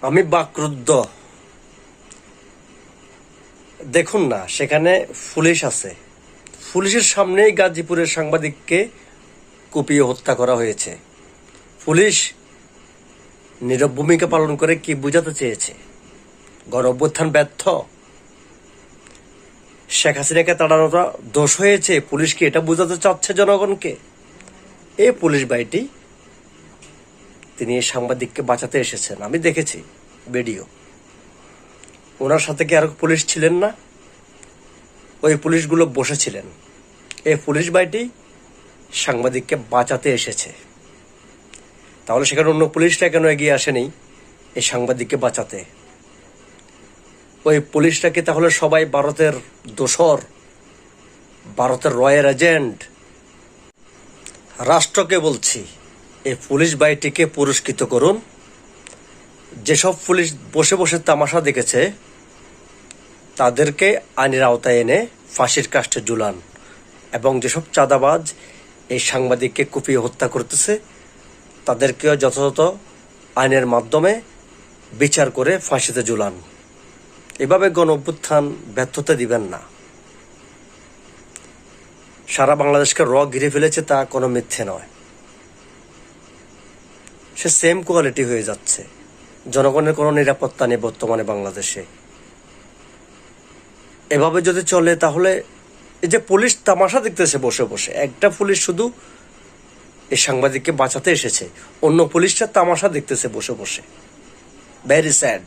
আমি বাকরুদ্ধ। দেখুন না, সেখানে পুলিশ আছে, পুলিশের সামনেই গাজীপুরের সাংবাদিককে কুপিয়ে হত্যা করা হয়েছে। পুলিশ নীরব ভূমিকা পালন করে কি বোঝাতে চেয়েছে? গণ অভ্যুত্থান ব্যর্থ, শেখ হাসিনাকে তাড়ানোটা দোষ হয়েছে, পুলিশ কি এটা বোঝাতে চাচ্ছে জনগণকে? এই পুলিশ ভাইটি তিনি এই সাংবাদিককে বাঁচাতে এসেছেন, আমি দেখেছি ভিডিও। ওনার সাথে কি আরো পুলিশ ছিলেন না? ওই পুলিশগুলো বসেছিলেন। এই পুলিশ ভাইটি সাংবাদিককে বাঁচাতে এসেছে। তাহলে সেখানে অন্য পুলিশরা কেন এগিয়ে আসেনি এই সাংবাদিককে বাঁচাতে? ওই পুলিশরা কি তাহলে সবাই ভারতের দোসর, ভারতের রয়ের এজেন্ট? রাষ্ট্রকে বলছি, এই পুলিশ বাহিনীকে পুরস্কৃত করুন। যেসব পুলিশ বসে বসে তামাশা দেখেছে তাদেরকে আইনের আওতায় এনে ফাঁসির কাস্টে ঝুলান, এবং যেসব চাঁদাবাজ এই সাংবাদিককে কুপিয়ে হত্যা করতেছে তাদেরকেও যথাযথ আইনের মাধ্যমে বিচার করে ফাঁসিতে ঝুলান। এভাবে গণ অভ্যুত্থান ব্যর্থতা দিবেন না। সারা বাংলাদেশকে ঘিরে ফেলেছে, তা কোনো মিথ্যে নয়। সে সেম কোয়ালিটি হয়ে যাচ্ছে। জনগণের কোনো নিরাপত্তা নেই বর্তমানে বাংলাদেশে। এভাবে যদি চলে তাহলে এই যে পুলিশ তামাশা দেখতেছে বসে বসে, একটা পুলিশ শুধু এই সাংবাদিককে বাঁচাতে এসেছে, অন্য পুলিশরা তামাশা দেখতেছে বসে বসে। Very sad.